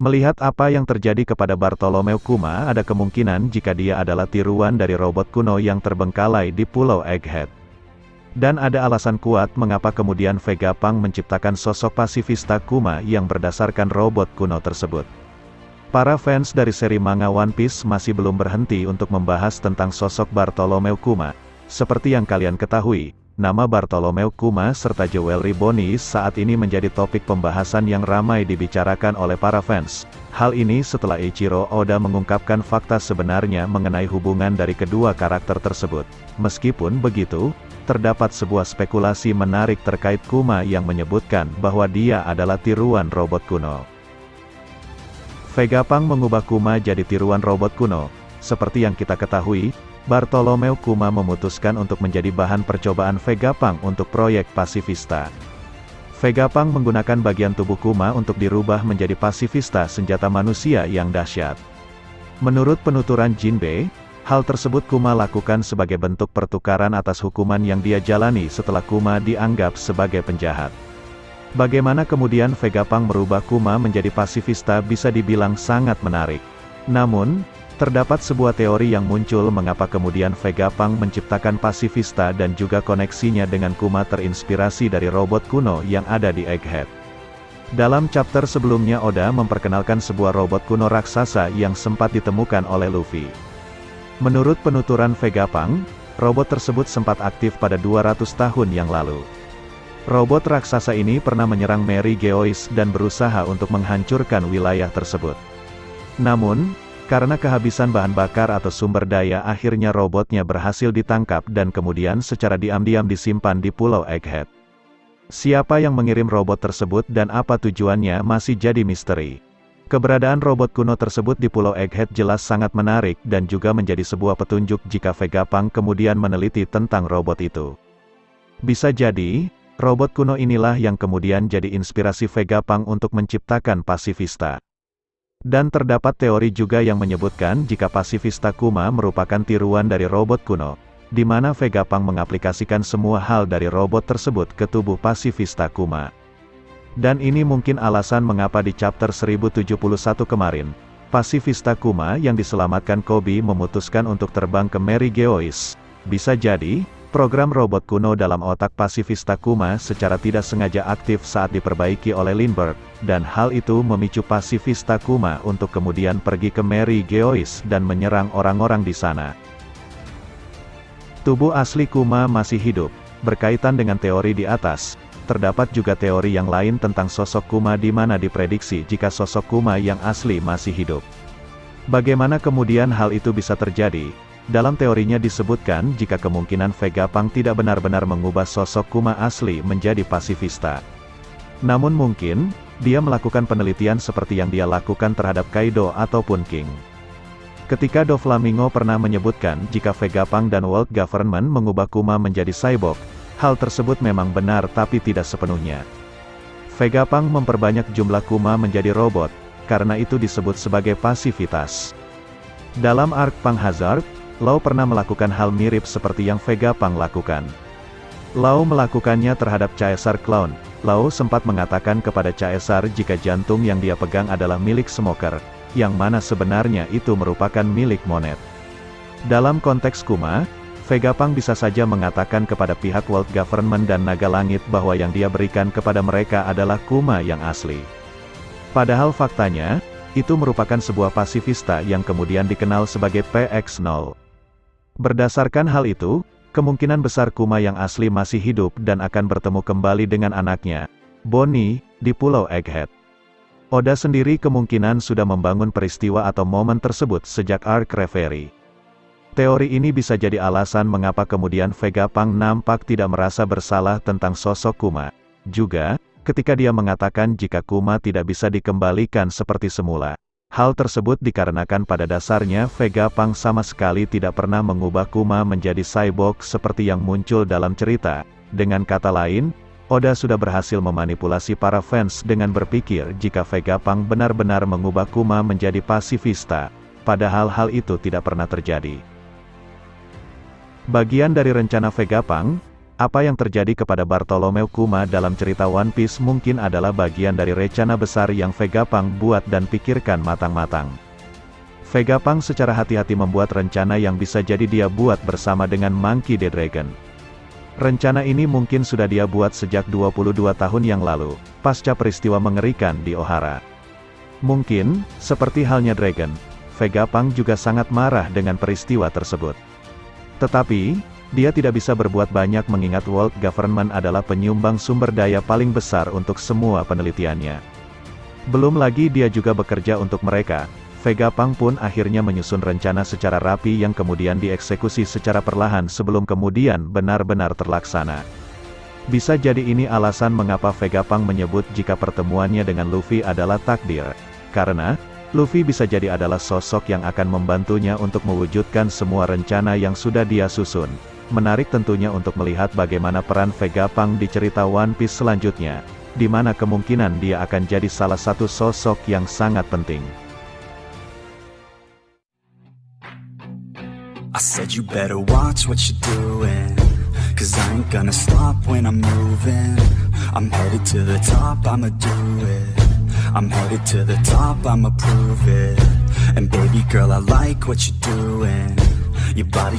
Melihat apa yang terjadi kepada Bartolomeu Kuma, ada kemungkinan jika dia adalah tiruan dari robot kuno yang terbengkalai di Pulau Egghead. Dan ada alasan kuat mengapa kemudian Vegapunk menciptakan sosok pasifista Kuma yang berdasarkan robot kuno tersebut. Para fans dari seri manga One Piece masih belum berhenti untuk membahas tentang sosok Bartolomeu Kuma. Seperti yang kalian ketahui, nama Bartolomeu Kuma serta Jewelry Bonnie saat ini menjadi topik pembahasan yang ramai dibicarakan oleh para fans. Hal ini setelah Eiichiro Oda mengungkapkan fakta sebenarnya mengenai hubungan dari kedua karakter tersebut. Meskipun begitu, terdapat sebuah spekulasi menarik terkait Kuma yang menyebutkan bahwa dia adalah tiruan robot kuno. Vegapunk mengubah Kuma jadi tiruan robot kuno. Seperti yang kita ketahui, Bartolomeu Kuma memutuskan untuk menjadi bahan percobaan Vegapunk untuk proyek pasifista. Vegapunk menggunakan bagian tubuh Kuma untuk dirubah menjadi pasifista senjata manusia yang dahsyat. Menurut penuturan Jinbe, hal tersebut Kuma lakukan sebagai bentuk pertukaran atas hukuman yang dia jalani setelah Kuma dianggap sebagai penjahat. Bagaimana kemudian Vegapunk merubah Kuma menjadi pasifista bisa dibilang sangat menarik. Namun, terdapat sebuah teori yang muncul mengapa kemudian Vegapunk menciptakan pasifista dan juga koneksinya dengan Kuma terinspirasi dari robot kuno yang ada di Egghead. Dalam chapter sebelumnya Oda memperkenalkan sebuah robot kuno raksasa yang sempat ditemukan oleh Luffy. Menurut penuturan Vegapunk, robot tersebut sempat aktif pada 200 tahun yang lalu. Robot raksasa ini pernah menyerang Mary Geoise dan berusaha untuk menghancurkan wilayah tersebut. Namun, karena kehabisan bahan bakar atau sumber daya, akhirnya robotnya berhasil ditangkap dan kemudian secara diam-diam disimpan di Pulau Egghead. Siapa yang mengirim robot tersebut dan apa tujuannya masih jadi misteri. Keberadaan robot kuno tersebut di Pulau Egghead jelas sangat menarik dan juga menjadi sebuah petunjuk jika Vegapunk kemudian meneliti tentang robot itu. Bisa jadi, robot kuno inilah yang kemudian jadi inspirasi Vegapunk untuk menciptakan pasifista. Dan terdapat teori juga yang menyebutkan jika pasifista Kuma merupakan tiruan dari robot kuno, di mana Vegapunk mengaplikasikan semua hal dari robot tersebut ke tubuh pasifista Kuma. Dan ini mungkin alasan mengapa di chapter 1071 kemarin, pasifista Kuma yang diselamatkan Koby memutuskan untuk terbang ke Mary Geoise. Bisa jadi, program robot kuno dalam otak pasifista Kuma secara tidak sengaja aktif saat diperbaiki oleh Lindbergh, dan hal itu memicu pasifista Kuma untuk kemudian pergi ke Mary Geoise dan menyerang orang-orang di sana. Tubuh asli Kuma masih hidup. Berkaitan dengan teori di atas, terdapat juga teori yang lain tentang sosok Kuma di mana diprediksi jika sosok Kuma yang asli masih hidup. Bagaimana kemudian hal itu bisa terjadi? Dalam teorinya disebutkan jika kemungkinan Vegapunk tidak benar-benar mengubah sosok Kuma asli menjadi pasifista. Namun mungkin, dia melakukan penelitian seperti yang dia lakukan terhadap Kaido ataupun King. Ketika Doflamingo pernah menyebutkan jika Vegapunk dan World Government mengubah Kuma menjadi cyborg, hal tersebut memang benar tapi tidak sepenuhnya. Vegapunk memperbanyak jumlah Kuma menjadi robot, karena itu disebut sebagai pasivitas. Dalam arc Punk Hazard, Law pernah melakukan hal mirip seperti yang Vegapunk lakukan. Law melakukannya terhadap Caesar Clown. Law sempat mengatakan kepada Caesar jika jantung yang dia pegang adalah milik Smoker, yang mana sebenarnya itu merupakan milik Monet. Dalam konteks Kuma, Vegapunk bisa saja mengatakan kepada pihak World Government dan Naga Langit bahwa yang dia berikan kepada mereka adalah Kuma yang asli. Padahal faktanya, itu merupakan sebuah pasifista yang kemudian dikenal sebagai PX-0. Berdasarkan hal itu, kemungkinan besar Kuma yang asli masih hidup dan akan bertemu kembali dengan anaknya, Bonnie, di Pulau Egghead. Oda sendiri kemungkinan sudah membangun peristiwa atau momen tersebut sejak arc Reverie. Teori ini bisa jadi alasan mengapa kemudian Vegapunk nampak tidak merasa bersalah tentang sosok Kuma. Juga, ketika dia mengatakan jika Kuma tidak bisa dikembalikan seperti semula. Hal tersebut dikarenakan pada dasarnya Vegapunk sama sekali tidak pernah mengubah Kuma menjadi cyborg seperti yang muncul dalam cerita. Dengan kata lain, Oda sudah berhasil memanipulasi para fans dengan berpikir jika Vegapunk benar-benar mengubah Kuma menjadi pasifista, padahal hal itu tidak pernah terjadi. Bagian dari rencana Vegapunk Apa yang terjadi kepada Bartolomeu Kuma dalam cerita One Piece mungkin adalah bagian dari rencana besar yang Vegapunk buat dan pikirkan matang-matang. Vegapunk secara hati-hati membuat rencana yang bisa jadi dia buat bersama dengan Monkey D. Dragon. Rencana ini mungkin sudah dia buat sejak 22 tahun yang lalu, pasca peristiwa mengerikan di Ohara. Mungkin, seperti halnya Dragon, Vegapunk juga sangat marah dengan peristiwa tersebut. Tetapi, dia tidak bisa berbuat banyak mengingat World Government adalah penyumbang sumber daya paling besar untuk semua penelitiannya. Belum lagi dia juga bekerja untuk mereka. Vegapunk pun akhirnya menyusun rencana secara rapi yang kemudian dieksekusi secara perlahan sebelum kemudian benar-benar terlaksana. Bisa jadi ini alasan mengapa Vegapunk menyebut jika pertemuannya dengan Luffy adalah takdir. Karena, Luffy bisa jadi adalah sosok yang akan membantunya untuk mewujudkan semua rencana yang sudah dia susun. Menarik tentunya untuk melihat bagaimana peran Vegapunk di cerita One Piece selanjutnya, di mana kemungkinan dia akan jadi salah satu sosok yang sangat penting. I said you better watch what you're doing, 'cause I ain't gonna stop when I'm moving. I'm headed to the top, I'ma do it. I'm headed to the top, I'ma prove it. And baby girl, I like what you're doing. Your body